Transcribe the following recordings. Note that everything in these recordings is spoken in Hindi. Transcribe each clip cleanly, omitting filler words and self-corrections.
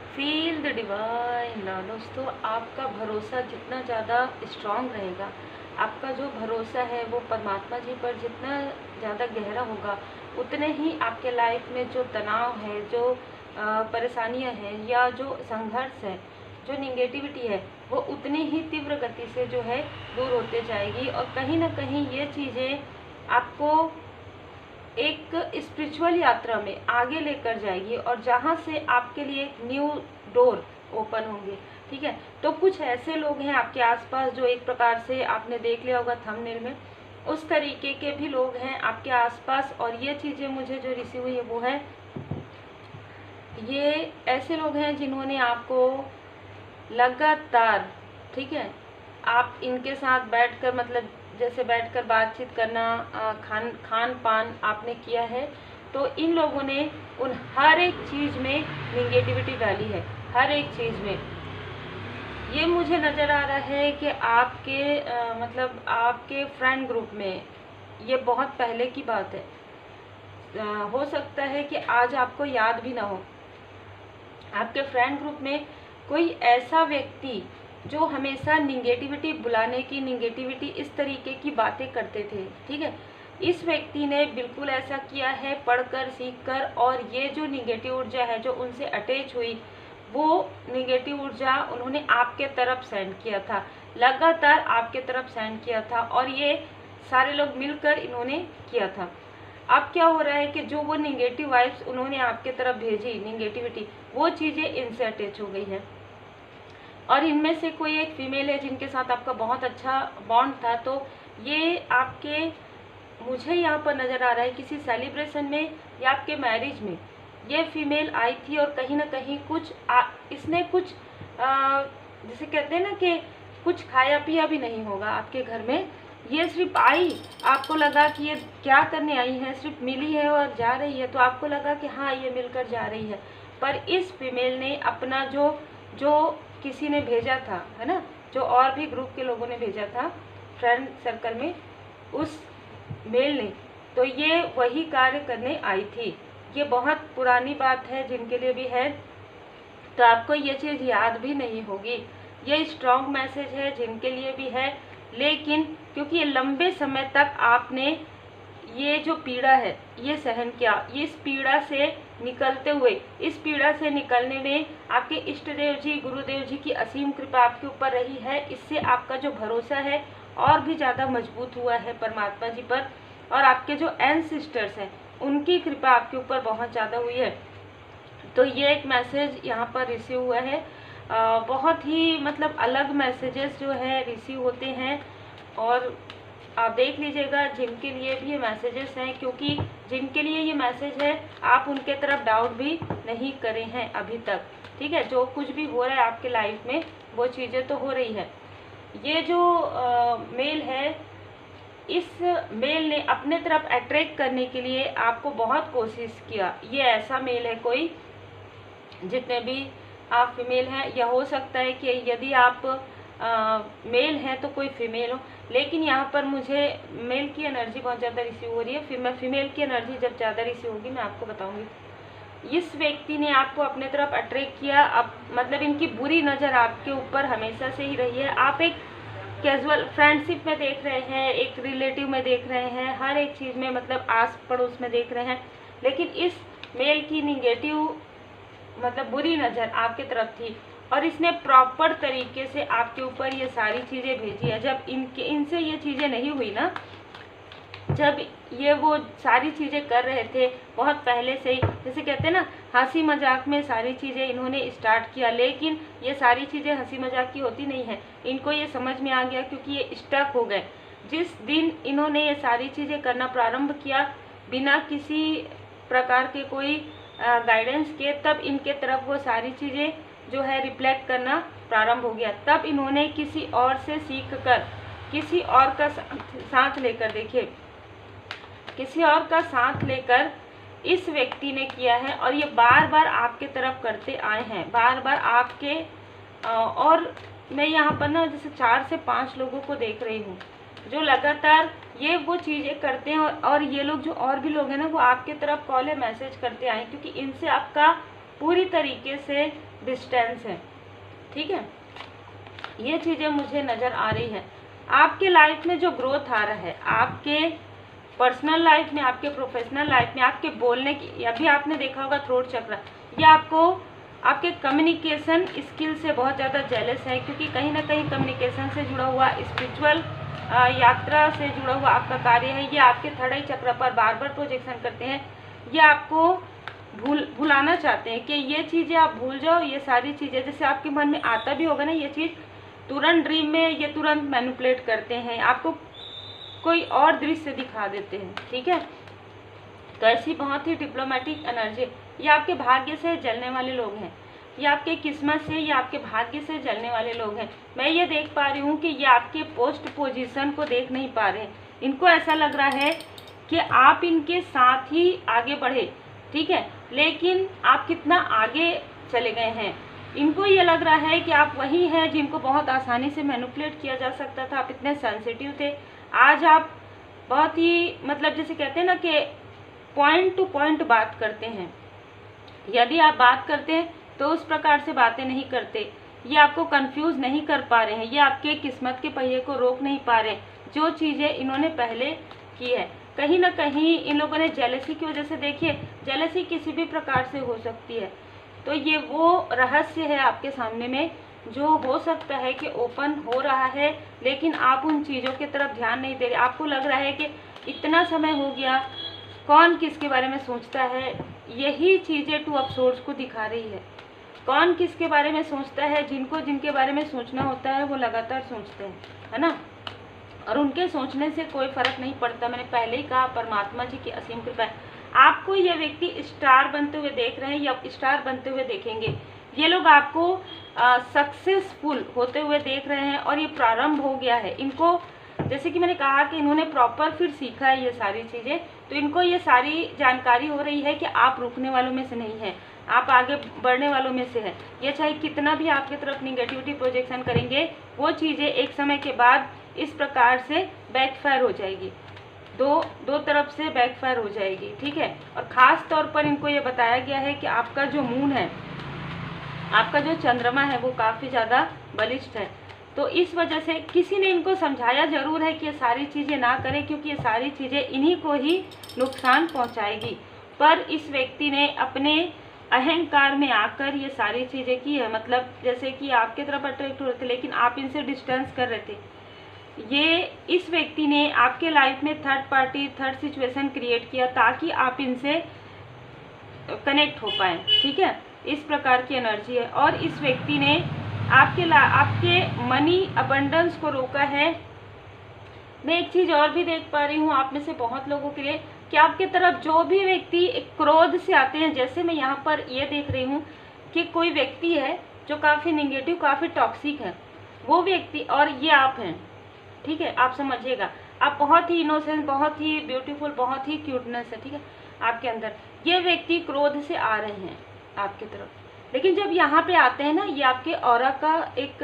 Feel the divine love. दोस्तों, आपका भरोसा जितना ज़्यादा स्ट्रांग रहेगा, आपका जो भरोसा है वो परमात्मा जी पर जितना ज़्यादा गहरा होगा, उतने ही आपके लाइफ में जो तनाव है, जो परेशानियां हैं या जो संघर्ष है, जो निगेटिविटी है, वो उतनी ही तीव्र गति से जो है दूर होते जाएगी। और कहीं ना कहीं ये चीज़ें आपको एक स्पिरिचुअल यात्रा में आगे लेकर जाएगी और जहाँ से आपके लिए एक न्यू डोर ओपन होंगे। ठीक है, तो कुछ ऐसे लोग हैं आपके आसपास जो एक प्रकार से आपने देख लिया होगा थंबनेल में, उस तरीके के भी लोग हैं आपके आसपास। और ये चीज़ें मुझे जो रिसीव हुई है वो है, ये ऐसे लोग हैं जिन्होंने आपको लगातार, ठीक है, आप इनके साथ बैठकर मतलब जैसे बैठकर बातचीत करना, खान पान आपने किया है, तो इन लोगों ने उन हर एक चीज़ में निगेटिविटी डाली है, हर एक चीज़ में। ये मुझे नज़र आ रहा है कि आपके मतलब आपके फ्रेंड ग्रुप में, ये बहुत पहले की बात है, हो सकता है कि आज आपको याद भी ना हो, आपके फ्रेंड ग्रुप में कोई ऐसा व्यक्ति जो हमेशा निगेटिविटी बुलाने की, निगेटिविटी इस तरीके की बातें करते थे। ठीक है, इस व्यक्ति ने बिल्कुल ऐसा किया है पढ़कर सीखकर, और ये जो निगेटिव ऊर्जा है जो उनसे अटैच हुई, वो निगेटिव ऊर्जा उन्होंने आपके तरफ सेंड किया था, लगातार आपके तरफ सेंड किया था, और ये सारे लोग मिलकर इन्होंने किया था। अब क्या हो रहा है कि जो वो निगेटिव वाइब्स उन्होंने आपके तरफ भेजी, निगेटिविटी, वो चीज़ें इनसे अटैच हो गई है। और इनमें से कोई एक फीमेल है जिनके साथ आपका बहुत अच्छा बॉन्ड था, तो ये आपके, मुझे यहाँ पर नज़र आ रहा है किसी सेलिब्रेशन में या आपके मैरिज में ये फीमेल आई थी, और कहीं ना कहीं कुछ इसने कुछ जैसे कहते हैं ना कि कुछ खाया पिया भी नहीं होगा आपके घर में। ये सिर्फ आई, आपको लगा कि ये क्या करने आई है, सिर्फ मिली है और जा रही है, तो आपको लगा कि हाँ ये मिलकर जा रही है। पर इस फीमेल ने अपना जो जो किसी ने भेजा था, है ना, जो और भी ग्रुप के लोगों ने भेजा था फ्रेंड सर्कल में, उस मेल ने, तो ये वही कार्य करने आई थी। ये बहुत पुरानी बात है जिनके लिए भी है, तो आपको ये चीज़ याद भी नहीं होगी। ये स्ट्रॉन्ग मैसेज है जिनके लिए भी है, लेकिन क्योंकि ये लंबे समय तक आपने ये जो पीड़ा है ये सहन किया, ये इस पीड़ा से निकलते हुए, इस पीड़ा से निकलने में आपके इष्ट देव जी, गुरुदेव जी की असीम कृपा आपके ऊपर रही है। इससे आपका जो भरोसा है और भी ज़्यादा मजबूत हुआ है परमात्मा जी पर, और आपके जो एंसेस्टर्स हैं उनकी कृपा आपके ऊपर बहुत ज़्यादा हुई है। तो ये एक मैसेज यहाँ पर रिसीव हुआ है। बहुत ही मतलब अलग मैसेजेस जो है रिसीव होते हैं, और आप देख लीजिएगा जिनके लिए भी ये मैसेजेस हैं, क्योंकि जिनके लिए ये मैसेज है आप उनके तरफ डाउट भी नहीं करे हैं अभी तक। ठीक है, जो कुछ भी हो रहा है आपके लाइफ में वो चीज़ें तो हो रही है। ये जो मेल है, इस मेल ने अपने तरफ अट्रैक्ट करने के लिए आपको बहुत कोशिश किया। ये ऐसा मेल है, कोई जितने भी आप फीमेल हैं, या हो सकता है कि यदि आप मेल हैं तो कोई फीमेल हो, लेकिन यहाँ पर मुझे मेल की एनर्जी बहुत ज़्यादा रिसीव हो रही है। फिर मैं फीमेल की एनर्जी जब ज़्यादा रिसीव होगी मैं आपको बताऊंगी। इस व्यक्ति ने आपको अपने तरफ अट्रैक्ट किया, अब मतलब इनकी बुरी नज़र आपके ऊपर हमेशा से ही रही है। आप एक कैजुअल फ्रेंडशिप में देख रहे हैं, एक रिलेटिव में देख रहे हैं, हर एक चीज़ में मतलब आस पड़ोस में देख रहे हैं, लेकिन इस मेल की निगेटिव मतलब बुरी नज़र आपके तरफ थी, और इसने प्रॉपर तरीके से आपके ऊपर ये सारी चीज़ें भेजी है। जब इनसे ये चीज़ें नहीं हुई ना, जब ये वो सारी चीज़ें कर रहे थे बहुत पहले से ही, जैसे कहते हैं ना हंसी मजाक में सारी चीज़ें इन्होंने स्टार्ट किया, लेकिन ये सारी चीज़ें हंसी मजाक की होती नहीं है। इनको ये समझ में आ गया, क्योंकि ये स्टक हो गए। जिस दिन इन्होंने ये सारी चीज़ें करना प्रारंभ किया बिना किसी प्रकार के कोई गाइडेंस के, तब इनके तरफ वो सारी चीज़ें जो है रिफ्लेक्ट करना प्रारंभ हो गया। तब इन्होंने किसी और से सीख कर, किसी और का साथ लेकर, देखिए किसी और का साथ लेकर इस व्यक्ति ने किया है, और ये बार बार आपके तरफ करते आए हैं, बार बार आपके और मैं यहाँ पर ना जैसे 4 से 5 लोगों को देख रही हूँ जो लगातार ये वो चीज़ें करते हैं, और ये लोग जो और भी लोग हैं ना वो आपके तरफ कॉल या मैसेज करते आए, क्योंकि इनसे आपका पूरी तरीके से डिस्टेंस है, ठीक है। ये चीज़ें मुझे नज़र आ रही है। आपके लाइफ में जो ग्रोथ आ रहा है, आपके पर्सनल लाइफ में, आपके प्रोफेशनल लाइफ में, आपके बोलने की, अभी आपने देखा होगा थ्रोट चक्र, ये आपको आपके कम्युनिकेशन स्किल से बहुत ज़्यादा जेलस है, क्योंकि कहीं ना कहीं कम्युनिकेशन से जुड़ा हुआ, स्पिरिचुअल यात्रा से जुड़ा हुआ आपका कार्य है। ये आपके थर्ड आई चक्र पर बार बार प्रोजेक्शन करते हैं। ये आपको भुलाना चाहते हैं कि ये चीज़ें आप भूल जाओ, ये सारी चीज़ें जैसे आपके मन में आता भी होगा ना, ये चीज़ तुरंत ड्रीम में ये तुरंत मैनिपुलेट करते हैं, आपको कोई और दृश्य दिखा देते हैं, ठीक है। तो ऐसी बहुत ही डिप्लोमेटिक एनर्जी, ये आपके भाग्य से जलने वाले लोग हैं, ये आपके किस्मत से, ये आपके भाग्य से जलने वाले लोग हैं। मैं ये देख पा रही हूँ कि ये आपके पोस्ट पोजीशन को देख नहीं पा रहे हैं। इनको ऐसा लग रहा है कि आप इनके साथ ही आगे बढ़े, ठीक है, लेकिन आप कितना आगे चले गए हैं। इनको ये लग रहा है कि आप वही हैं जिनको बहुत आसानी से मैनिपुलेट किया जा सकता था। आप इतने सेंसिटिव थे, आज आप बहुत ही मतलब जैसे कहते हैं ना कि पॉइंट टू पॉइंट बात करते हैं। यदि आप बात करते हैं तो उस प्रकार से बातें नहीं करते। ये आपको कंफ्यूज नहीं कर पा रहे हैं, ये आपके किस्मत के पहिए को रोक नहीं पा रहे। जो चीज़ें इन्होंने पहले की है, कहीं ना कहीं इन लोगों ने जेलसी की वजह से, देखिए जेलसी किसी भी प्रकार से हो सकती है, तो ये वो रहस्य है आपके सामने में जो हो सकता है कि ओपन हो रहा है, लेकिन आप उन चीज़ों की तरफ ध्यान नहीं दे रहे। आपको लग रहा है कि इतना समय हो गया, कौन किसके बारे में सोचता है। यही चीज़ें टू ऑफ सोर्स को दिखा रही है। कौन किसके बारे में सोचता है, जिनको जिनके बारे में सोचना होता है वो लगातार सोचते हैं, है ना, और उनके सोचने से कोई फर्क नहीं पड़ता। मैंने पहले ही कहा, परमात्मा जी की असीम कृपा है। आपको ये व्यक्ति स्टार बनते हुए देख रहे हैं या स्टार बनते हुए देखेंगे। ये लोग आपको सक्सेसफुल होते हुए देख रहे हैं और ये प्रारंभ हो गया है इनको। जैसे कि मैंने कहा कि इन्होंने प्रॉपर फिर सीखा है ये सारी चीज़ें, तो इनको ये सारी जानकारी हो रही है कि आप रुकने वालों में से नहीं हैं, आप आगे बढ़ने वालों में से हैं। ये चाहे कितना भी आपकी तरफ निगेटिविटी प्रोजेक्शन करेंगे, वो चीज़ें एक समय के बाद इस प्रकार से बैकफायर हो जाएगी, दो तरफ से बैकफायर हो जाएगी, ठीक है। और ख़ास तौर पर इनको ये बताया गया है कि आपका जो मून है, आपका जो चंद्रमा है, वो काफ़ी ज़्यादा बलिष्ठ है। तो इस वजह से किसी ने इनको समझाया ज़रूर है कि ये सारी चीज़ें ना करें, क्योंकि ये सारी चीज़ें इन्हीं को ही नुकसान पहुंचाएगी। पर इस व्यक्ति ने अपने अहंकार में आकर ये सारी चीज़ें की है। मतलब जैसे कि आपके तरफ अट्रैक्ट हो रहे थे, लेकिन आप इनसे डिस्टेंस कर रहे थे। ये इस व्यक्ति ने आपके लाइफ में third party, third situation create किया ताकि आप इनसे कनेक्ट हो पाएँ, ठीक है। इस प्रकार की एनर्जी है। और इस व्यक्ति ने आपके मनी अबंडेंस को रोका है। मैं एक चीज़ और भी देख पा रही हूँ आप में से बहुत लोगों के लिए कि आपके तरफ जो भी व्यक्ति क्रोध से आते हैं, जैसे मैं यहाँ पर ये देख रही हूँ कि कोई व्यक्ति है जो काफ़ी नेगेटिव, काफ़ी टॉक्सिक है, वो व्यक्ति, और ये आप हैं, ठीक है। आप समझिएगा, आप बहुत ही इनोसेंट, बहुत ही ब्यूटीफुल, बहुत ही क्यूटनेस है, ठीक है, आपके अंदर। ये व्यक्ति क्रोध से आ रहे हैं आपकी तरफ, लेकिन जब यहाँ पे आते हैं ना, ये आपके ऑरा का एक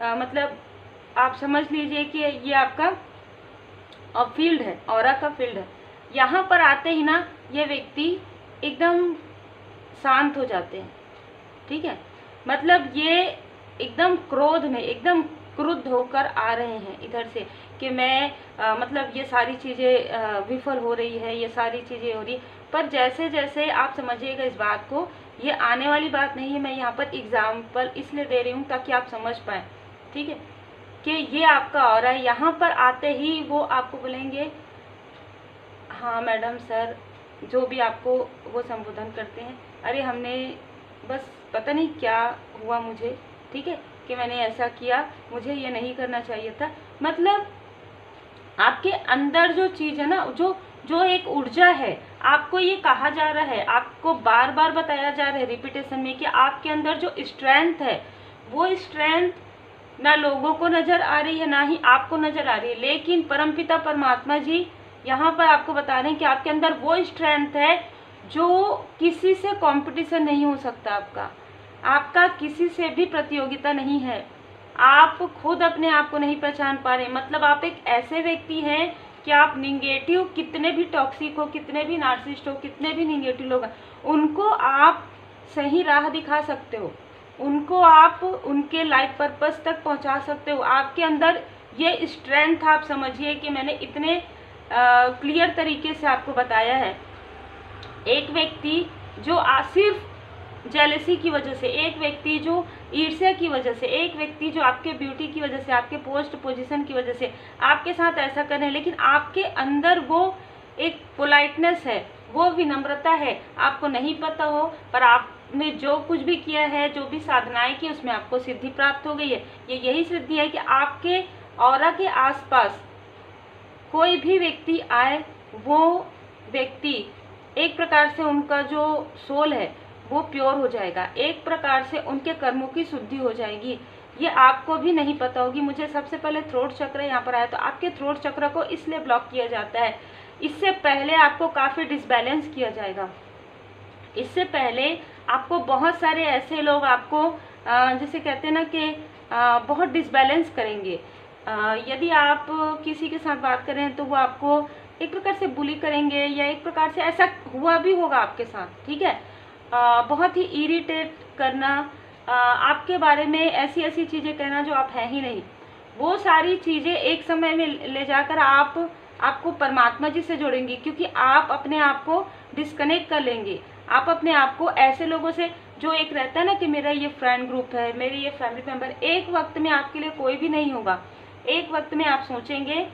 मतलब आप समझ लीजिए कि ये आपका फील्ड है, ऑरा का फील्ड है। यहाँ पर आते ही ना ये व्यक्ति एकदम शांत हो जाते हैं, ठीक है। मतलब ये एकदम क्रोध में, एकदम क्रुद्ध होकर आ रहे हैं इधर से कि मैं मतलब ये सारी चीज़ें विफल हो रही है, ये सारी चीज़ें हो रही। पर जैसे जैसे आप समझिएगा इस बात को, ये आने वाली बात नहीं है। मैं यहाँ पर एग्जाम्पल इसलिए दे रही हूँ ताकि आप समझ पाएँ, ठीक है, कि ये आपका ऑरा है। यहाँ पर आते ही वो आपको बोलेंगे हाँ मैडम, सर, जो भी आपको वो संबोधन करते हैं, अरे हमने बस पता नहीं क्या हुआ मुझे, ठीक है, कि मैंने ऐसा किया, मुझे ये नहीं करना चाहिए था। मतलब आपके अंदर जो चीज़ है ना, जो एक ऊर्जा है, आपको ये कहा जा रहा है, आपको बार बार बताया जा रहा है रिपीटेशन में कि आपके अंदर जो स्ट्रेंथ है, वो स्ट्रेंथ ना लोगों को नज़र आ रही है, ना ही आपको नज़र आ रही है। लेकिन परमपिता परमात्मा जी यहाँ पर आपको बता रहे हैं कि आपके अंदर वो स्ट्रेंथ है जो किसी से कंपटीशन नहीं हो सकता। आपका किसी से भी प्रतियोगिता नहीं है। आप खुद अपने आप को नहीं पहचान पा रहे। मतलब आप एक ऐसे व्यक्ति हैं कि आप निगेटिव, कितने भी टॉक्सिक हो, कितने भी नार्सिसिस्ट हो, कितने भी निगेटिव लोग हैं, उनको आप सही राह दिखा सकते हो, उनको आप उनके लाइफ पर्पस तक पहुंचा सकते हो। आपके अंदर ये स्ट्रेंथ, आप समझिए कि मैंने इतने क्लियर तरीके से आपको बताया है। एक व्यक्ति जो सिर्फ जेलसी की वजह से, एक व्यक्ति जो ईर्ष्या की वजह से, एक व्यक्ति जो आपके ब्यूटी की वजह से, आपके पोस्ट पोजीशन की वजह से आपके साथ ऐसा कर रहे हैं, लेकिन आपके अंदर वो एक पोलाइटनेस है, वो विनम्रता है, आपको नहीं पता हो, पर आपने जो कुछ भी किया है, जो भी साधनाएं की, उसमें आपको सिद्धि प्राप्त हो गई है। ये यही सिद्धि है कि आपके ऑरा के आसपास कोई भी व्यक्ति आए, वो व्यक्ति एक प्रकार से उनका जो सोल है वो प्योर हो जाएगा, एक प्रकार से उनके कर्मों की शुद्धि हो जाएगी। ये आपको भी नहीं पता होगी। मुझे सबसे पहले थ्रोट चक्र यहाँ पर आया, तो आपके थ्रोट चक्र को इसलिए ब्लॉक किया जाता है, इससे पहले आपको काफ़ी डिसबैलेंस किया जाएगा। इससे पहले आपको बहुत सारे ऐसे लोग आपको जैसे कहते हैं ना कि बहुत डिसबैलेंस करेंगे। यदि आप किसी के साथ बात करें तो वो आपको एक प्रकार से बुली करेंगे, या एक प्रकार से ऐसा हुआ भी होगा आपके साथ, ठीक है। बहुत ही इरिटेट करना, आपके बारे में ऐसी ऐसी चीज़ें कहना जो आप हैं ही नहीं, वो सारी चीज़ें एक समय में ले जाकर आपको परमात्मा जी से जोड़ेंगी, क्योंकि आप अपने आप को डिस्कनेक्ट कर लेंगे। आप अपने आप को ऐसे लोगों से, जो एक रहता है ना कि मेरा ये फ्रेंड ग्रुप है, मेरे ये फैमिली मेम्बर, एक वक्त में आपके लिए कोई भी नहीं होगा। एक वक्त में आप सोचेंगे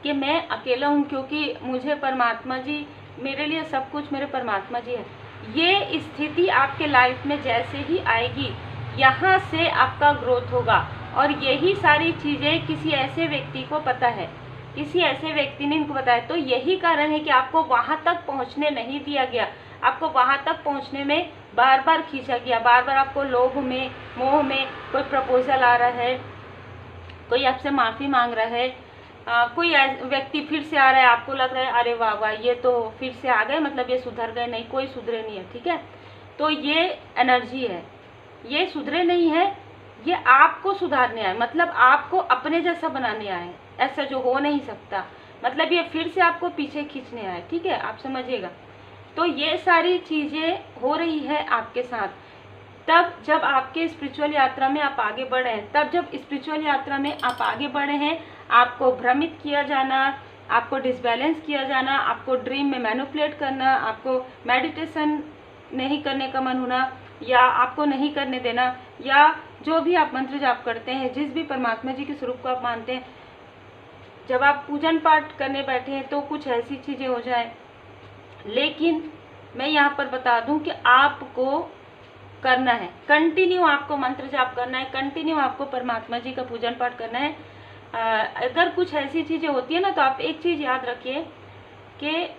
कि मैं अकेला हूँ, क्योंकि मुझे परमात्मा जी, मेरे लिए सब कुछ मेरे परमात्मा जी है। ये स्थिति आपके लाइफ में जैसे ही आएगी, यहाँ से आपका ग्रोथ होगा। और यही सारी चीज़ें किसी ऐसे व्यक्ति को पता है, किसी ऐसे व्यक्ति ने इनको बताया, तो यही कारण है कि आपको वहाँ तक पहुँचने नहीं दिया गया। आपको वहाँ तक पहुँचने में बार बार खींचा गया, बार बार आपको लोभ में, मोह में, कोई प्रपोजल आ रहा है, कोई आपसे माफ़ी मांग रहा है, कोई व्यक्ति फिर से आ रहा है, आपको लग रहा है अरे वाह वाह ये तो फिर से आ गए, मतलब ये सुधर गए, नहीं, कोई सुधरे नहीं है, ठीक है। तो ये एनर्जी है, ये सुधरे नहीं है, ये आपको सुधारने आए, मतलब आपको अपने जैसा बनाने आए, ऐसा जो हो नहीं सकता, मतलब ये फिर से आपको पीछे खींचने आए, ठीक है, आप समझिएगा। तो ये सारी चीज़ें हो रही है आपके साथ, तब जब आपके स्पिरिचुअल यात्रा में आप आगे बढ़े हैं, तब जब स्पिरिचुअल यात्रा में आप आगे बढ़े हैं, आपको भ्रमित किया जाना, आपको डिसबैलेंस किया जाना, आपको ड्रीम में मैनिपुलेट करना, आपको मेडिटेशन नहीं करने का मन होना, या आपको नहीं करने देना, या जो भी आप मंत्र जाप करते हैं, जिस भी परमात्मा जी के स्वरूप को आप मानते हैं, जब आप पूजन पाठ करने बैठे हैं तो कुछ ऐसी चीज़ें हो जाए। लेकिन मैं यहाँ पर बता दूं कि आपको करना है, कंटिन्यू आपको मंत्र जाप करना है, कंटिन्यू आपको परमात्मा जी का पूजन पाठ करना है। अगर कुछ ऐसी चीज़ें होती है ना, तो आप एक चीज़ याद रखिए कि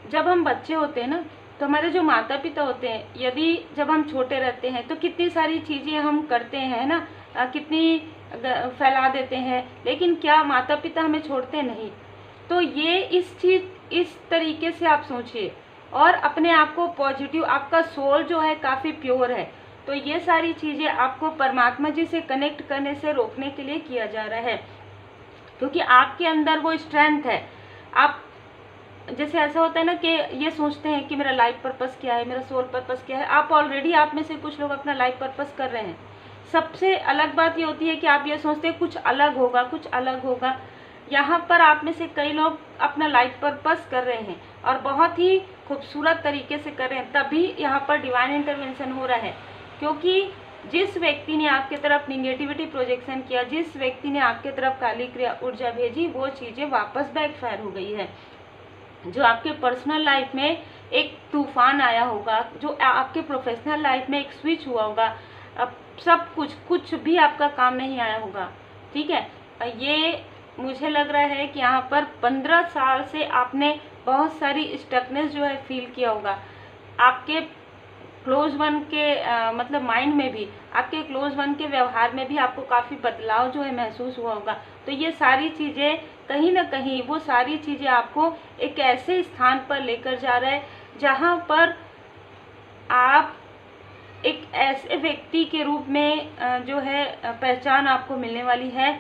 जब हम बच्चे होते हैं ना, तो हमारे जो माता पिता होते हैं, यदि जब हम छोटे रहते हैं तो कितनी सारी चीज़ें हम करते हैं ना, कितनी फैला देते हैं, लेकिन क्या माता पिता हमें छोड़ते नहीं। तो ये इस तरीके से आप सोचिए, और अपने आप को पॉजिटिव, आपका सोल जो है काफ़ी प्योर है, तो ये सारी चीज़ें आपको परमात्मा जी से कनेक्ट करने से रोकने के लिए किया जा रहा है, क्योंकि आपके अंदर वो स्ट्रेंथ है। आप जैसे ऐसा होता है ना कि ये सोचते हैं कि मेरा लाइफ पर्पस क्या है, मेरा सोल पर्पस क्या है, आप ऑलरेडी, आप में से कुछ लोग अपना लाइफ पर्पस कर रहे हैं। सबसे अलग बात ये होती है कि आप ये सोचते हैं कुछ अलग होगा, कुछ अलग होगा। यहाँ पर आप में से कई लोग अपना लाइफ पर्पस कर रहे हैं और बहुत ही खूबसूरत तरीके से कर रहे हैं, तभी यहाँ पर डिवाइन इंटरवेंशन हो रहा है। क्योंकि जिस व्यक्ति ने आपके तरफ निगेटिविटी प्रोजेक्शन किया, जिस व्यक्ति ने आपके तरफ काली क्रिया ऊर्जा भेजी, वो चीज़ें वापस बैकफायर हो गई है। जो आपके पर्सनल लाइफ में एक तूफान आया होगा, जो आपके प्रोफेशनल लाइफ में एक स्विच हुआ होगा, अब सब कुछ भी आपका काम नहीं आया होगा, ठीक है। ये मुझे लग रहा है कि यहाँ पर 15 साल से आपने बहुत सारी स्टकनेस जो है फील किया होगा। आपके क्लोज वन के मतलब माइंड में भी, आपके क्लोज वन के व्यवहार में भी आपको काफ़ी बदलाव जो है महसूस हुआ होगा। तो ये सारी चीज़ें कहीं ना कहीं, वो सारी चीज़ें आपको एक ऐसे स्थान पर लेकर जा रहा है जहाँ पर आप एक ऐसे व्यक्ति के रूप में जो है पहचान आपको मिलने वाली है।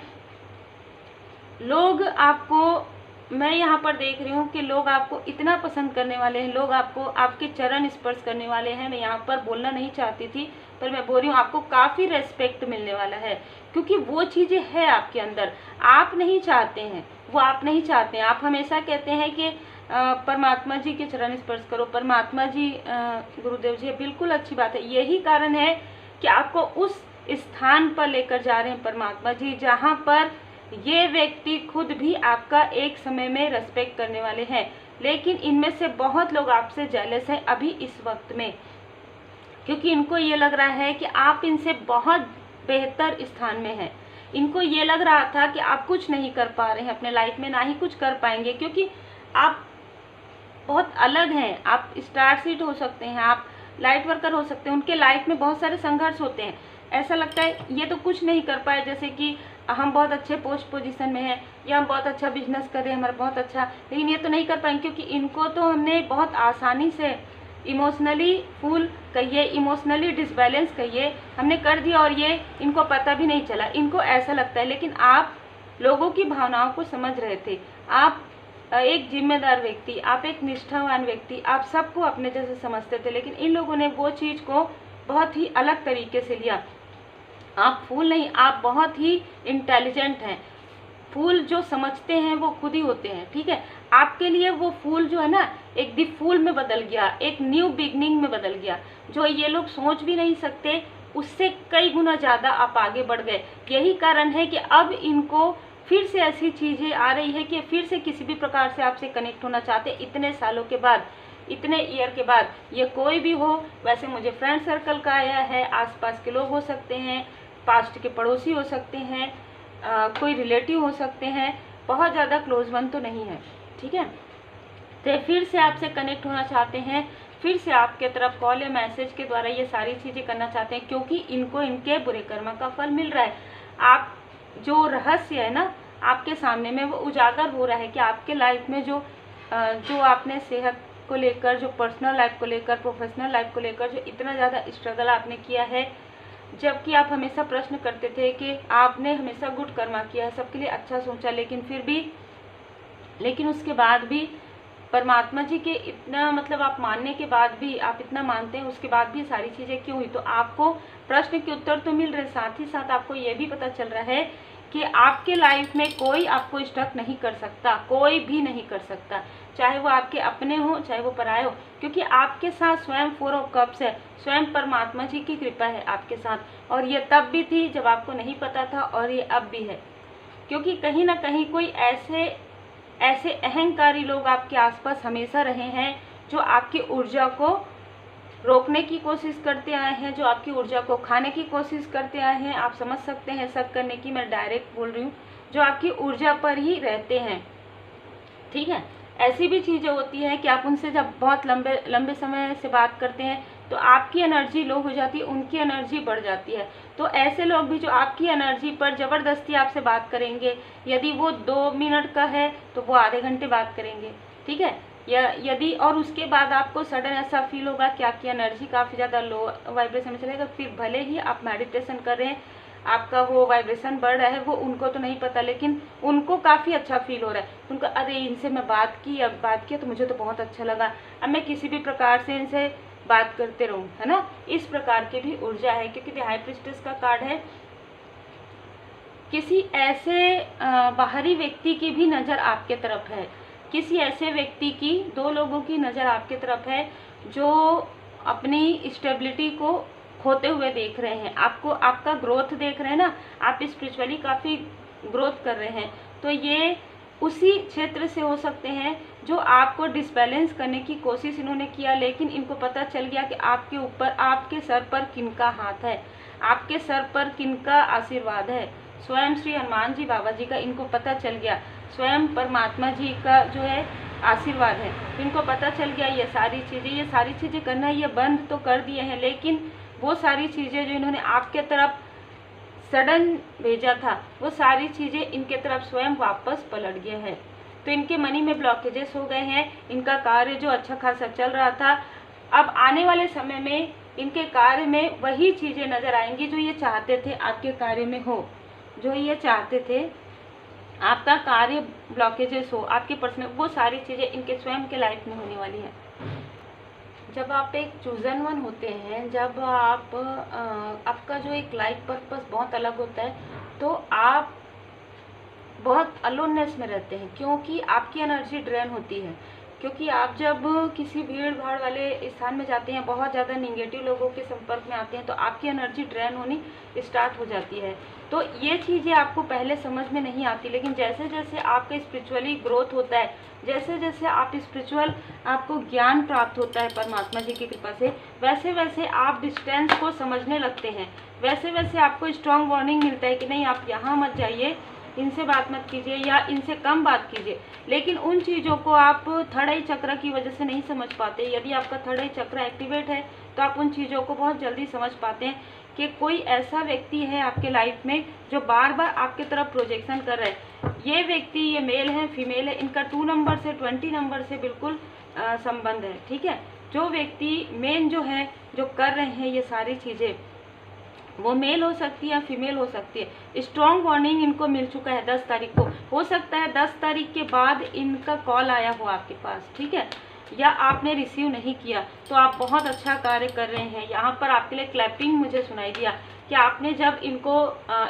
लोग आपको मैं यहाँ पर देख रही हूँ कि लोग आपको इतना पसंद करने वाले हैं, लोग आपको आपके चरण स्पर्श करने वाले हैं। मैं यहाँ पर बोलना नहीं चाहती थी, पर मैं बोल रही हूँ आपको काफ़ी रेस्पेक्ट मिलने वाला है, क्योंकि वो चीज़ें है आपके अंदर, आप नहीं चाहते हैं, वो आप नहीं चाहते हैं। आप हमेशा कहते हैं कि परमात्मा जी के चरण स्पर्श करो, परमात्मा जी गुरुदेव जी, बिल्कुल अच्छी बात है। यही कारण है कि आपको उस स्थान पर लेकर जा रहे हैं परमात्मा जी, जहाँ पर ये व्यक्ति खुद भी आपका एक समय में रेस्पेक्ट करने वाले हैं। लेकिन इनमें से बहुत लोग आपसे जेलस हैं अभी इस वक्त में, क्योंकि इनको ये लग रहा है कि आप इनसे बहुत बेहतर स्थान में हैं। इनको ये लग रहा था कि आप कुछ नहीं कर पा रहे हैं अपने लाइफ में, ना ही कुछ कर पाएंगे, क्योंकि आप बहुत अलग हैं। आप स्टार सीट हो सकते हैं, आप लाइट वर्कर हो सकते हैं। उनके लाइफ में बहुत सारे संघर्ष होते हैं। ऐसा लगता है ये तो कुछ नहीं कर पाए, जैसे कि हम बहुत अच्छे पोस्ट पोजीशन में हैं, या हम बहुत अच्छा बिजनेस कर रहे हैं, हमारा बहुत अच्छा, लेकिन ये तो नहीं कर पाएंगे, क्योंकि इनको तो हमने बहुत आसानी से इमोशनली फुल कहिए, इमोशनली डिसबैलेंस कहिए, हमने कर दिया और ये इनको पता भी नहीं चला। इनको ऐसा लगता है, लेकिन आप लोगों की भावनाओं को समझ रहे थे। आप एक जिम्मेदार व्यक्ति, आप एक निष्ठावान व्यक्ति, आप सबको अपने जैसे समझते थे, लेकिन इन लोगों ने वो चीज़ को बहुत ही अलग तरीके से लिया। आप फूल नहीं, आप बहुत ही इंटेलिजेंट हैं। फूल जो समझते हैं वो खुद ही होते हैं, ठीक है। आपके लिए वो फूल जो है ना, एक दी फूल में बदल गया, एक न्यू बिगनिंग में बदल गया। जो ये लोग सोच भी नहीं सकते, उससे कई गुना ज़्यादा आप आगे बढ़ गए। यही कारण है कि अब इनको फिर से ऐसी चीज़ें आ रही है कि फिर से किसी भी प्रकार से आपसे कनेक्ट होना चाहते, इतने सालों के बाद, इतने ईयर के बाद। ये कोई भी हो, वैसे मुझे फ्रेंड सर्कल का आया है, आसपास के लोग हो सकते हैं, पास्ट के पड़ोसी हो सकते हैं, कोई रिलेटिव हो सकते हैं, बहुत ज़्यादा क्लोज वन तो नहीं है, ठीक है। तो फिर से आपसे कनेक्ट होना चाहते हैं, फिर से आपके तरफ कॉल या मैसेज के द्वारा ये सारी चीज़ें करना चाहते हैं, क्योंकि इनको इनके बुरे कर्म का फल मिल रहा है। आप जो रहस्य है ना आपके सामने में, वो उजागर हो रहा है कि आपके लाइफ में जो आपने सेहत को लेकर, जो पर्सनल लाइफ को लेकर, प्रोफेशनल लाइफ को लेकर जो इतना ज़्यादा स्ट्रगल आपने किया है, जबकि आप हमेशा प्रश्न करते थे कि आपने हमेशा गुड कर्मा किया है, सबके लिए अच्छा सोचा, लेकिन फिर भी, लेकिन उसके बाद भी परमात्मा जी के इतना मतलब आप मानने के बाद भी, आप इतना मानते हैं, उसके बाद भी सारी चीज़ें क्यों हुई। तो आपको प्रश्न के उत्तर तो मिल रहे, साथ ही साथ आपको ये भी पता चल रहा है कि आपके लाइफ में कोई आपको स्टक नहीं कर सकता, कोई भी नहीं कर सकता, चाहे वो आपके अपने हो, चाहे वो पराये हो, क्योंकि आपके साथ स्वयं 4 ऑफ कप्स है, स्वयं परमात्मा जी की कृपा है आपके साथ। और ये तब भी थी जब आपको नहीं पता था, और ये अब भी है, क्योंकि कहीं ना कहीं कोई ऐसे अहंकारी लोग आपके आसपास हमेशा रहे हैं, जो आपकी ऊर्जा को रोकने की कोशिश करते आए हैं, जो आपकी ऊर्जा को खाने की कोशिश करते आए हैं। आप समझ सकते हैं शक करने की, मैं डायरेक्ट बोल रही हूँ, जो आपकी ऊर्जा पर ही रहते हैं, ठीक है। ऐसी भी चीज़ें होती है कि आप उनसे जब बहुत लंबे समय से बात करते हैं तो आपकी एनर्जी लो हो जाती है, उनकी एनर्जी बढ़ जाती है। तो ऐसे लोग भी जो आपकी एनर्जी पर ज़बरदस्ती आपसे बात करेंगे, यदि वो 2 मिनट का है तो वो आधे घंटे बात करेंगे, ठीक है। या यदि और उसके बाद आपको सडन ऐसा फील होगा कि आपकी एनर्जी काफ़ी ज़्यादा लो वाइब्रेशन में चलेगा, फिर भले ही आप मेडिटेशन कर रहे हैं, आपका वो वाइब्रेशन बढ़ रहा है, वो उनको तो नहीं पता, लेकिन उनको काफ़ी अच्छा फील हो रहा है। उनको अरे इनसे मैं बात किया तो मुझे तो बहुत अच्छा लगा, अब मैं किसी भी प्रकार से इनसे बात करते रहूँ, है ना। इस प्रकार की भी ऊर्जा है, क्योंकि द हाई प्रीस्टेस का कार्ड है। किसी ऐसे बाहरी व्यक्ति की भी नज़र आपके तरफ है, किसी ऐसे व्यक्ति की, 2 लोगों की नज़र आपके तरफ है, जो अपनी स्टेबिलिटी को खोते हुए देख रहे हैं, आपको, आपका ग्रोथ देख रहे हैं ना, आप स्पिरिचुअली काफ़ी ग्रोथ कर रहे हैं। तो ये उसी क्षेत्र से हो सकते हैं जो आपको डिसबैलेंस करने की कोशिश इन्होंने किया, लेकिन इनको पता चल गया कि आपके ऊपर, आपके सर पर किनका हाथ है, आपके सर पर किनका आशीर्वाद है। स्वयं श्री हनुमान जी बाबा जी का इनको पता चल गया, स्वयं परमात्मा जी का जो है आशीर्वाद है। इनको पता चल गया ये सारी चीज़ें करना ये बंद तो कर दिए हैं, लेकिन वो सारी चीज़ें जो इन्होंने आपके तरफ सडन भेजा था, वो सारी चीज़ें इनके तरफ स्वयं वापस पलट गया है। तो इनके मनी में ब्लॉकेजेस हो गए हैं, इनका कार्य जो अच्छा खासा चल रहा था, अब आने वाले समय में इनके कार्य में वही चीज़ें नज़र आएंगी जो ये चाहते थे आपके कार्य में हो, जो ये चाहते थे आपका कार्य ब्लॉकेजेस हो, आपके पर्सनल, वो सारी चीज़ें इनके स्वयं के लाइफ में होने वाली है। जब आप एक चूजन वन होते हैं, जब आप आपका जो एक लाइफ पर्पस बहुत अलग होता है, तो आप बहुत अलोननेस में रहते हैं, क्योंकि आपकी एनर्जी ड्रेन होती है। क्योंकि आप जब किसी भीड़ भाड़ वाले स्थान में जाते हैं, बहुत ज़्यादा निगेटिव लोगों के संपर्क में आते हैं, तो आपकी एनर्जी ड्रेन होनी स्टार्ट हो जाती है। तो ये चीज़ें आपको पहले समझ में नहीं आती, लेकिन जैसे जैसे आपका स्पिरिचुअली ग्रोथ होता है, जैसे जैसे आप स्पिरिचुअल, आपको ज्ञान प्राप्त होता है परमात्मा जी की कृपा से, वैसे वैसे आप डिस्टेंस को समझने लगते हैं, वैसे वैसे आपको स्ट्रॉन्ग वार्निंग मिलता है कि नहीं आप यहाँ मत जाइए, इनसे बात मत कीजिए या इनसे कम बात कीजिए। लेकिन उन चीज़ों को आप थर्ड आई चक्र की वजह से नहीं समझ पाते। यदि आपका थर्ड आई चक्र एक्टिवेट है तो आप उन चीज़ों को बहुत जल्दी समझ पाते हैं कि कोई ऐसा व्यक्ति है आपके लाइफ में जो बार बार आपके तरफ प्रोजेक्शन कर रहा है। ये व्यक्ति, ये मेल है फीमेल है, इनका 2 नंबर से 20 नंबर से बिल्कुल संबंध है, ठीक है। जो व्यक्ति मेन जो है, जो कर रहे हैं ये सारी चीज़ें, वो मेल हो सकती है या फीमेल हो सकती है। स्ट्रॉन्ग वार्निंग इनको मिल चुका है 10 तारीख को। हो सकता है 10 तारीख के बाद इनका कॉल आया हो आपके पास, ठीक है, या आपने रिसीव नहीं किया, तो आप बहुत अच्छा कार्य कर रहे हैं। यहाँ पर आपके लिए क्लैपिंग मुझे सुनाई दिया कि आपने जब इनको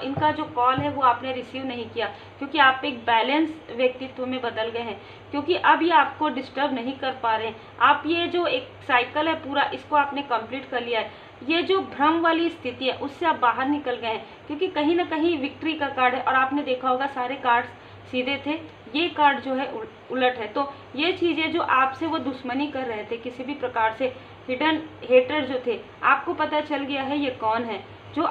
इनका जो कॉल है वो आपने रिसीव नहीं किया, क्योंकि आप एक बैलेंस व्यक्तित्व में बदल गए हैं, क्योंकि अब ये आपको डिस्टर्ब नहीं कर पा रहे हैं। आप ये जो एक साइकिल है पूरा, इसको आपने कंप्लीट कर लिया है। ये जो भ्रम वाली स्थिति है उससे आप बाहर निकल गए हैं, क्योंकि कहीं ना कहीं विक्ट्री का कार्ड है और आपने देखा होगा सारे कार्ड्स सीधे थे, ये कार्ड जो है उलट है। तो ये चीज़ें जो आपसे वो दुश्मनी कर रहे थे, किसी भी प्रकार से हिडन हेटर जो थे, आपको पता चल गया है ये कौन है। जो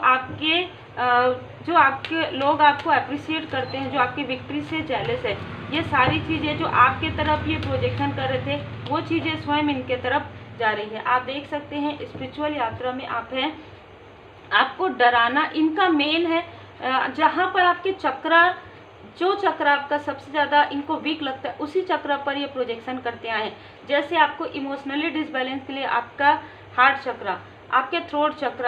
आपके लोग आपको अप्रिशिएट करते हैं, जो आपकी विक्ट्री से जेलस है, ये सारी चीज़ें जो आपके तरफ ये प्रोजेक्शन कर रहे थे, वो चीज़ें स्वयं इनके तरफ जा रही है। आप देख सकते हैं स्पिरिचुअल यात्रा में आप हैं, आपको डराना इनका मेन है। जहाँ पर आपके चक्रा, जो चक्र आपका सबसे ज़्यादा इनको वीक लगता है, उसी चक्र पर ये प्रोजेक्शन करते आए हैं। जैसे आपको इमोशनली डिसबैलेंस के लिए आपका हार्ट चक्र, आपके थ्रोट चक्र,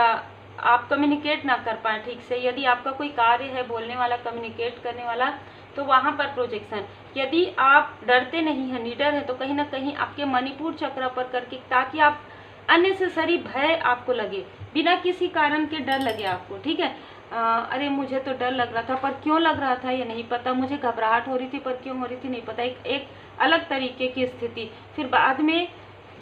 आप कम्युनिकेट ना कर पाए ठीक से, यदि आपका कोई कार्य है बोलने वाला, कम्युनिकेट करने वाला, तो वहाँ पर प्रोजेक्शन। यदि आप डरते नहीं हैं, निडर है, तो कहीं ना कहीं आपके मणिपुर चक्र पर करके, ताकि आप अननेसेसरी भय आपको लगे, बिना किसी कारण के डर लगे आपको, ठीक है। अरे मुझे तो डर लग रहा था, पर क्यों लग रहा था ये नहीं पता, मुझे घबराहट हो रही थी पर क्यों हो रही थी नहीं पता, एक अलग तरीके की स्थिति। फिर बाद में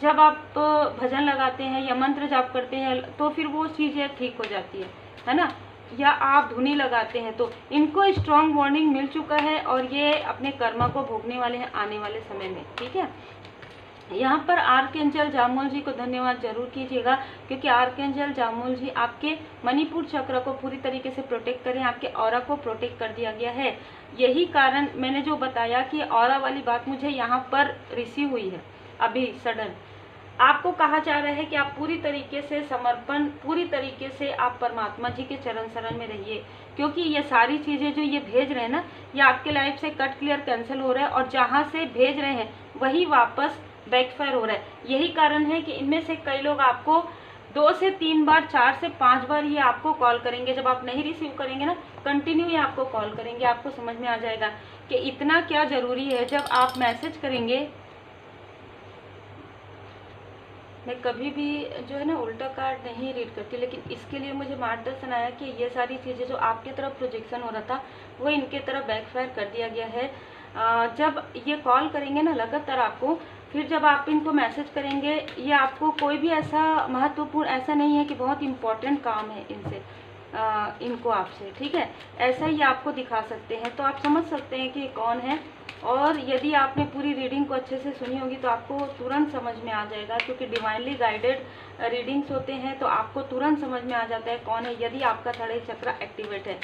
जब आप भजन लगाते हैं या मंत्र जाप करते हैं तो फिर वो चीज़ें ठीक हो जाती है ना, या आप धुनी लगाते हैं, तो इनको स्ट्रॉन्ग वार्निंग मिल चुका है और ये अपने कर्मा को भोगने वाले हैं आने वाले समय में, ठीक है। यहाँ पर आर्कएंजल जामुल जी को धन्यवाद जरूर कीजिएगा, क्योंकि आर्कएंजल जामुल जी आपके मणिपुर चक्र को पूरी तरीके से प्रोटेक्ट करें, आपके ऑरा को प्रोटेक्ट कर दिया गया है। यही कारण मैंने जो बताया कि ऑरा वाली बात मुझे यहाँ पर रिसीव हुई है अभी सडन। आपको कहा जा रहा है कि आप पूरी तरीके से समर्पण, पूरी तरीके से आप परमात्मा जी के चरण शरण में रहिए, क्योंकि ये सारी चीज़ें जो ये भेज रहे हैं ना, ये आपके लाइफ से कट क्लियर कैंसिल हो रहा है, और जहाँ से भेज रहे हैं वही वापस बैकफायर हो रहा है। यही कारण है कि इनमें से कई लोग आपको 2 से 3 बार, 4 से 5 बार ये आपको कॉल करेंगे। जब आप नहीं रिसीव करेंगे ना, कंटिन्यू ये आपको कॉल करेंगे। आपको समझ में आ जाएगा कि इतना क्या ज़रूरी है। जब आप मैसेज करेंगे, मैं कभी भी जो है ना उल्टा कार्ड नहीं रीड करती, लेकिन इसके लिए मुझे मार्गदर्शन आया कि ये सारी चीज़ें जो आपके तरफ प्रोजेक्शन हो रहा था वो इनके तरफ बैकफायर कर दिया गया है। जब ये कॉल करेंगे ना लगातार आपको, फिर जब आप इनको मैसेज करेंगे, ये आपको कोई भी ऐसा महत्वपूर्ण, ऐसा नहीं है कि बहुत इम्पोर्टेंट काम है इनसे, इनको आपसे, ठीक है, ऐसा ही आपको दिखा सकते हैं। तो आप समझ सकते हैं कि ये कौन है। और यदि आपने पूरी रीडिंग को अच्छे से सुनी होगी तो आपको तुरंत समझ में आ जाएगा, क्योंकि डिवाइनली गाइडेड रीडिंग्स होते हैं, तो आपको तुरंत समझ में आ जाता है कौन है। यदि आपका थर्ड चक्र एक्टिवेट है,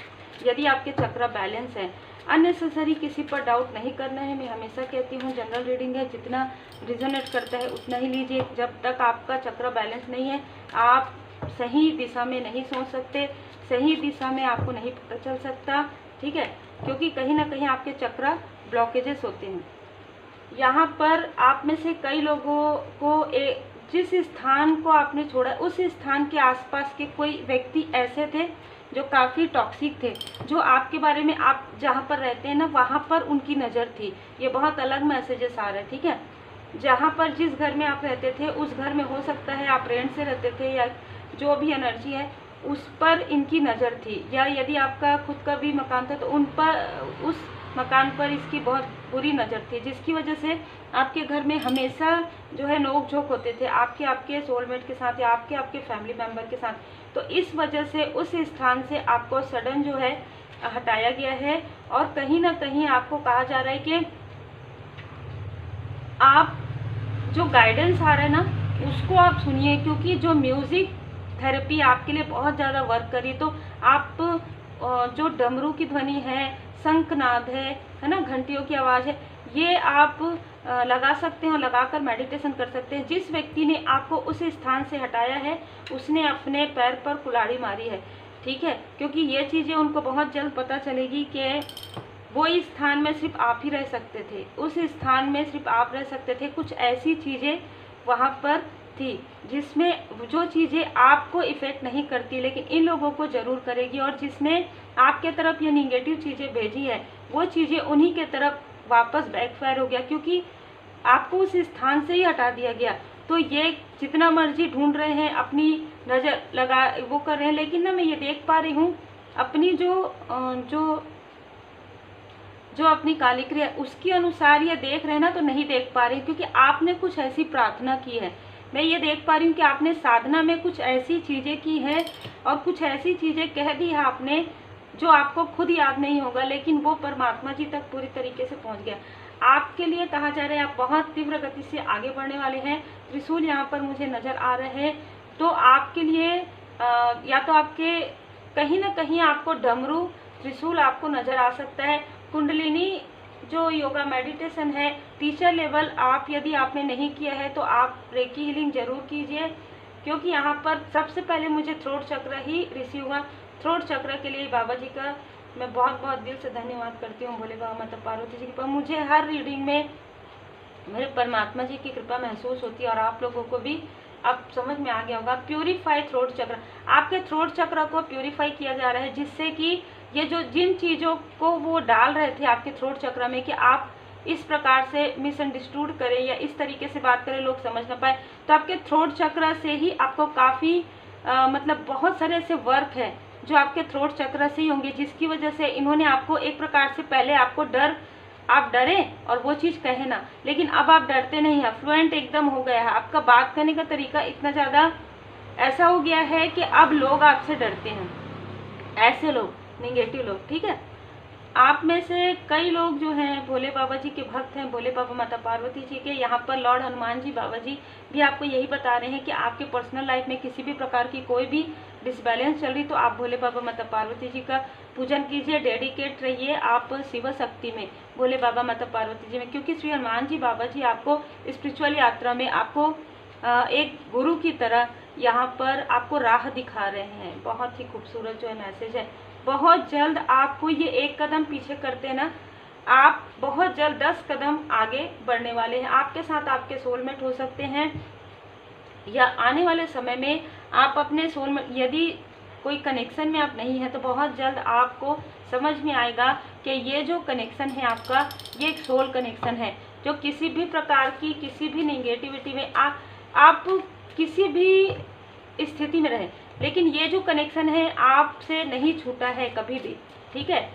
यदि आपके चक्र बैलेंस है, अननेसेसरी किसी पर डाउट नहीं करना है। मैं हमेशा कहती हूँ जनरल रीडिंग है, जितना रिजोनेट करता है उतना ही लीजिए। जब तक आपका चक्र बैलेंस नहीं है, आप सही दिशा में नहीं सोच सकते, सही दिशा में आपको नहीं पता चल सकता, ठीक है, क्योंकि कहीं ना कहीं आपके चक्र ब्लॉकेजेस होते हैं। यहाँ पर आप में से कई लोगों को जिस स्थान को आपने छोड़ा, उस स्थान के आसपास के कोई व्यक्ति ऐसे थे जो काफ़ी टॉक्सिक थे, जो आपके बारे में, आप जहाँ पर रहते हैं ना वहाँ पर उनकी नज़र थी। ये बहुत अलग मैसेजेस आ रहे हैं, ठीक है। जहाँ पर जिस घर में आप रहते थे उस घर में हो सकता है आप रेंट से रहते थे या जो भी एनर्जी है उस पर इनकी नज़र थी, या यदि आपका खुद का भी मकान था तो उन पर, उस मकान पर इसकी बहुत बुरी नज़र थी, जिसकी वजह से आपके घर में हमेशा जो है नोक झोंक होते थे आपके सोलमेट के साथ या आपके फैमिली मेम्बर के साथ। तो इस वजह से उस स्थान से आपको सडन जो है हटाया गया है, और कहीं ना कहीं आपको कहा जा रहा है कि आप जो गाइडेंस आ रहा है ना उसको आप सुनिए, क्योंकि जो म्यूज़िक थेरेपी आपके लिए बहुत ज़्यादा वर्क करी। तो आप जो डमरू की ध्वनि है, शंखनाद है ना, घंटियों की आवाज़ है, ये आप लगा सकते हैं और लगाकर मेडिटेशन कर सकते हैं। जिस व्यक्ति ने आपको उस स्थान से हटाया है उसने अपने पैर पर कुल्हाड़ी मारी है, ठीक है, क्योंकि ये चीज़ें उनको बहुत जल्द पता चलेगी कि वो इस स्थान में सिर्फ आप ही रह सकते थे, उस स्थान में सिर्फ आप रह सकते थे। कुछ ऐसी चीज़ें वहाँ पर थी जिसमें जो चीज़ें आपको इफ़ेक्ट नहीं करती लेकिन इन लोगों को ज़रूर करेगी, और जिसने आपके तरफ ये निगेटिव चीज़ें भेजी है वो चीज़ें उन्हीं के तरफ वापस बैकफायर हो गया, क्योंकि आपको उस स्थान से ही हटा दिया गया। तो ये जितना मर्जी ढूंढ रहे हैं, अपनी नज़र लगा वो कर रहे हैं, लेकिन ना मैं ये देख पा रही हूँ अपनी जो अपनी काली क्रिया उसके अनुसार ये देख रहे हैं ना, तो नहीं देख पा रहे, क्योंकि आपने कुछ ऐसी प्रार्थना की है। मैं ये देख पा रही हूँ कि आपने साधना में कुछ ऐसी चीज़ें की है और कुछ ऐसी चीज़ें कह दी है आपने जो आपको खुद याद नहीं होगा, लेकिन वो परमात्मा जी तक पूरी तरीके से पहुँच गया। आपके लिए कहा जा रहा है आप बहुत तीव्र गति से आगे बढ़ने वाले हैं। त्रिशूल यहाँ पर मुझे नज़र आ रहे हैं, तो आपके लिए या तो आपके कहीं ना कहीं आपको डमरू त्रिशूल आपको नज़र आ सकता है। कुंडलिनी जो योगा मेडिटेशन है टीचर लेवल, आप यदि आपने नहीं किया है तो आप रेकी हीलिंग जरूर कीजिए, क्योंकि यहाँ पर सबसे पहले मुझे थ्रोट चक्र ही रिसीव हुआ। थ्रोट चक्र के लिए बाबा जी का मैं बहुत बहुत दिल से धन्यवाद करती हूँ, भोले बाबा माता पार्वती जी की कृपा। मुझे हर रीडिंग में मेरे परमात्मा जी की कृपा महसूस होती है, और आप लोगों को भी अब समझ में आ गया होगा। प्यूरीफाई थ्रोट चक्र, आपके थ्रोट चक्र को प्यूरीफाई किया जा रहा है, जिससे कि ये जो जिन चीज़ों को वो डाल रहे थे आपके थ्रोट चक्र में कि आप इस प्रकार से मिसअंडरस्टूड करें या इस तरीके से बात करें लोग समझ ना पाए, तो आपके थ्रोट चक्र से ही आपको काफ़ी मतलब बहुत सारे ऐसे वर्क है जो आपके थ्रोट चक्र से ही होंगे, जिसकी वजह से इन्होंने आपको एक प्रकार से पहले आपको आप डरें और वो चीज़ कहे ना, लेकिन अब आप डरते नहीं हैं, फ्लुएंट एकदम हो गया है। आपका बात करने का तरीका इतना ज़्यादा ऐसा हो गया है कि अब लोग आपसे डरते हैं, ऐसे लोग निगेटिव लोग, ठीक है। आप में से कई लोग जो हैं भोले बाबा जी के भक्त हैं, भोले बाबा माता पार्वती जी के। यहाँ पर लॉर्ड हनुमान जी बाबा जी भी आपको यही बता रहे हैं कि आपके पर्सनल लाइफ में किसी भी प्रकार की कोई भी डिसबैलेंस चल रही तो आप भोले बाबा माता पार्वती जी का पूजन कीजिए, डेडिकेट रहिए आप शिव शक्ति में, भोले बाबा माता पार्वती जी में, क्योंकि श्री हनुमान जी बाबा जी आपको स्पिरिचुअल यात्रा में आपको एक गुरु की तरह यहाँ पर आपको राह दिखा रहे हैं। बहुत ही खूबसूरत जो है मैसेज है। बहुत जल्द आपको ये एक कदम पीछे करते हैं ना, आप बहुत जल्द 10 कदम आगे बढ़ने वाले हैं। आपके साथ आपके सोलमेट हो सकते हैं, या आने वाले समय में आप अपने सोलमेट, यदि कोई कनेक्शन में आप नहीं है तो बहुत जल्द आपको समझ में आएगा कि ये जो कनेक्शन है आपका, ये एक सोल कनेक्शन है, जो किसी भी प्रकार की किसी भी नेगेटिविटी में आप किसी भी स्थिति में रहे, लेकिन ये जो कनेक्शन है आपसे नहीं छूटा है कभी भी, ठीक है।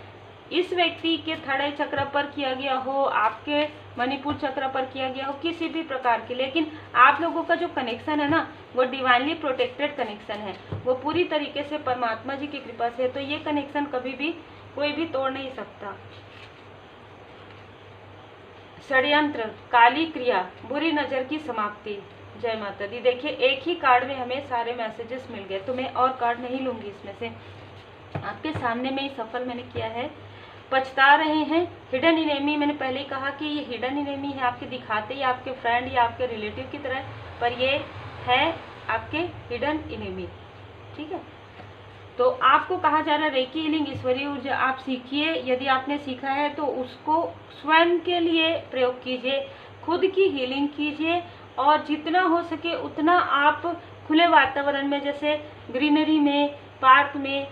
इस व्यक्ति के थर्ड चक्र पर किया गया हो, आपके मणिपुर चक्र पर किया गया हो, किसी भी प्रकार की, लेकिन आप लोगों का जो कनेक्शन है ना वो डिवाइनली प्रोटेक्टेड कनेक्शन है, वो पूरी तरीके से परमात्मा जी की कृपा से है। तो ये कनेक्शन कभी भी कोई भी तोड़ नहीं सकता। षड्यंत्र, काली क्रिया, बुरी नज़र की समाप्ति। जय माता दी। देखिए एक ही कार्ड में हमें सारे मैसेजेस मिल गए, तो मैं और कार्ड नहीं लूँगी इसमें से। आपके सामने में ही सफल मैंने किया है। पछता रहे हैं, हिडन इनेमी, मैंने पहले ही कहा कि ये हिडन इनेमी है, आपके दिखाते ही आपके फ्रेंड या आपके रिलेटिव की तरह, पर ये है आपके हिडन इनेमी, ठीक है। तो आपको कहा जा रहा है रेकी हीलिंग ईश्वरीय ऊर्जा आप सीखिए, यदि आपने सीखा है तो उसको स्वयं के लिए प्रयोग कीजिए, खुद की हीलिंग कीजिए, और जितना हो सके उतना आप खुले वातावरण में, जैसे ग्रीनरी में, पार्क में,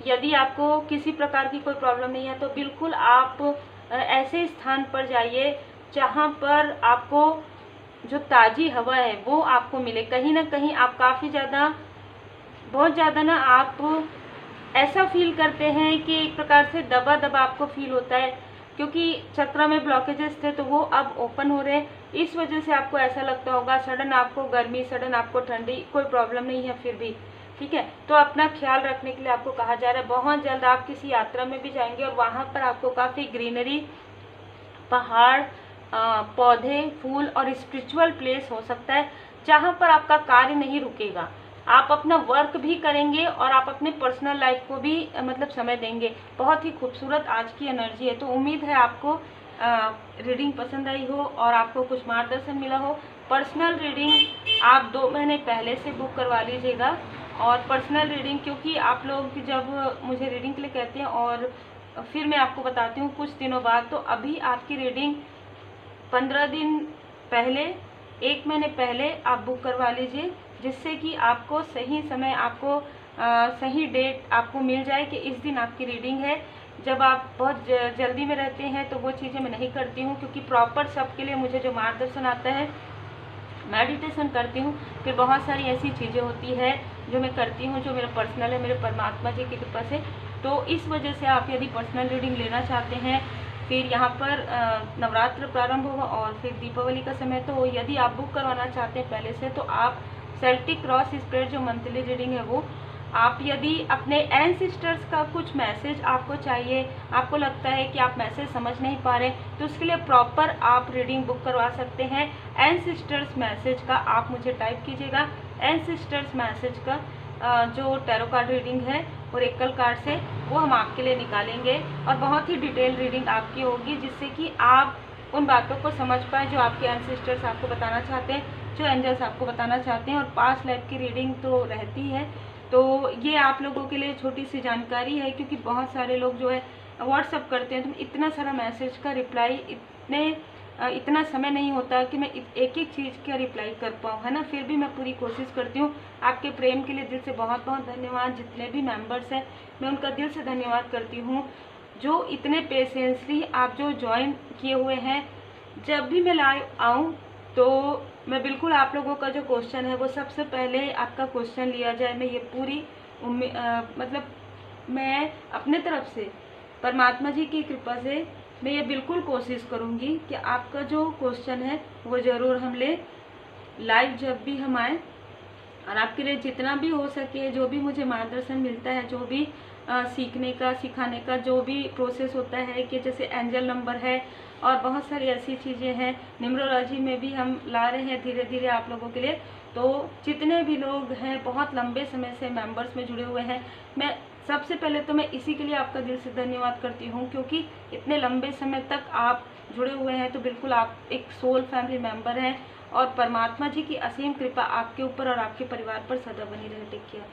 यदि आपको किसी प्रकार की कोई प्रॉब्लम नहीं है तो बिल्कुल आप ऐसे स्थान पर जाइए जहाँ पर आपको जो ताज़ी हवा है वो आपको मिले। कहीं ना कहीं आप काफ़ी ज़्यादा, बहुत ज़्यादा ना आप ऐसा फील करते हैं कि एक प्रकार से दबा दबा आपको फील होता है, क्योंकि चक्र में ब्लॉकेजेस थे तो वो अब ओपन हो रहे हैं। इस वजह से आपको ऐसा लगता होगा सडन आपको गर्मी, सडन आपको ठंडी, कोई प्रॉब्लम नहीं है फिर भी, ठीक है। तो अपना ख्याल रखने के लिए आपको कहा जा रहा है। बहुत जल्द आप किसी यात्रा में भी जाएंगे और वहाँ पर आपको काफ़ी ग्रीनरी, पहाड़, पौधे, फूल और स्पिरिचुअल प्लेस हो सकता है जहाँ पर आपका कार्य नहीं रुकेगा। आप अपना वर्क भी करेंगे और आप अपने पर्सनल लाइफ को भी मतलब समय देंगे। बहुत ही खूबसूरत आज की एनर्जी है। तो उम्मीद है आपको रीडिंग पसंद आई हो और आपको कुछ मार्गदर्शन मिला हो। पर्सनल रीडिंग आप 2 महीने पहले से बुक करवा लीजिएगा। और पर्सनल रीडिंग, क्योंकि आप लोग जब मुझे रीडिंग के लिए कहते हैं और फिर मैं आपको बताती हूँ कुछ दिनों बाद, तो अभी आपकी रीडिंग 15 दिन पहले, 1 महीने पहले आप बुक करवा लीजिए, जिससे कि आपको सही समय, आपको सही डेट आपको मिल जाए कि इस दिन आपकी रीडिंग है। जब आप बहुत जल्दी में रहते हैं तो वो चीज़ें मैं नहीं करती हूँ, क्योंकि प्रॉपर सबके लिए मुझे जो मार्गदर्शन आता है, मेडिटेशन करती हूँ, फिर बहुत सारी ऐसी चीज़ें होती है जो मैं करती हूँ, जो मेरा पर्सनल है, मेरे परमात्मा जी की कृपा से। तो इस वजह से आप यदि पर्सनल रीडिंग लेना चाहते हैं, फिर यहाँ पर नवरात्र प्रारंभ होगा और फिर दीपावली का समय, तो यदि आप बुक करवाना चाहते हैं पहले से, तो आप सेल्टिक क्रॉस स्प्रेड जो मंथली रीडिंग है वो आप, यदि अपने एंसेस्टर्स का कुछ मैसेज आपको चाहिए, आपको लगता है कि आप मैसेज समझ नहीं पा रहे, तो उसके लिए प्रॉपर आप रीडिंग बुक करवा सकते हैं। एंसेस्टर्स मैसेज का आप मुझे टाइप कीजिएगा। एंसेस्टर्स मैसेज का जो टैरो कार्ड रीडिंग है और एकल कार्ड से, वो हम आपके लिए निकालेंगे और बहुत ही डिटेल रीडिंग आपकी होगी, जिससे कि आप उन बातों को समझ पाए जो आपके एंसेस्टर्स आपको बताना चाहते हैं, जो एंजल्स आपको बताना चाहते हैं। और पास्ट लाइफ की रीडिंग तो रहती है। तो ये आप लोगों के लिए छोटी सी जानकारी है, क्योंकि बहुत सारे लोग जो है व्हाट्सअप करते हैं, तो इतना सारा मैसेज का रिप्लाई, इतना समय नहीं होता कि मैं एक एक चीज़ का रिप्लाई कर पाऊँ, है ना। फिर भी मैं पूरी कोशिश करती हूँ। आपके प्रेम के लिए दिल से बहुत बहुत धन्यवाद। जितने भी मेंबर्स हैं मैं उनका दिल से धन्यवाद करती हूँ, जो इतने पेशेंसली आप जो ज्वाइन किए हुए हैं। जब भी मैं लाइव आऊँ तो मैं बिल्कुल आप लोगों का जो क्वेश्चन है वो सबसे पहले आपका क्वेश्चन लिया जाए। मैं ये पूरी मतलब मैं अपने तरफ से, परमात्मा जी की कृपा से, मैं ये बिल्कुल कोशिश करूँगी कि आपका जो क्वेश्चन है वो ज़रूर हम ले लाइव जब भी हम आए, और आपके लिए जितना भी हो सके, जो भी मुझे मार्गदर्शन मिलता है, जो भी सीखने का, सिखाने का जो भी प्रोसेस होता है, कि जैसे एंजल नंबर है और बहुत सारी ऐसी चीज़ें हैं, न्यूमरोलॉजी में भी हम ला रहे हैं धीरे धीरे आप लोगों के लिए। तो जितने भी लोग हैं बहुत लंबे समय से मेंबर्स में जुड़े हुए हैं, मैं सबसे पहले तो मैं इसी के लिए आपका दिल से धन्यवाद करती हूँ, क्योंकि इतने लंबे समय तक आप जुड़े हुए हैं। तो बिल्कुल आप एक सोल फैमिली मेंबर हैं, और परमात्मा जी की असीम कृपा आपके ऊपर और आपके परिवार पर सदा बनी रहे। Take care.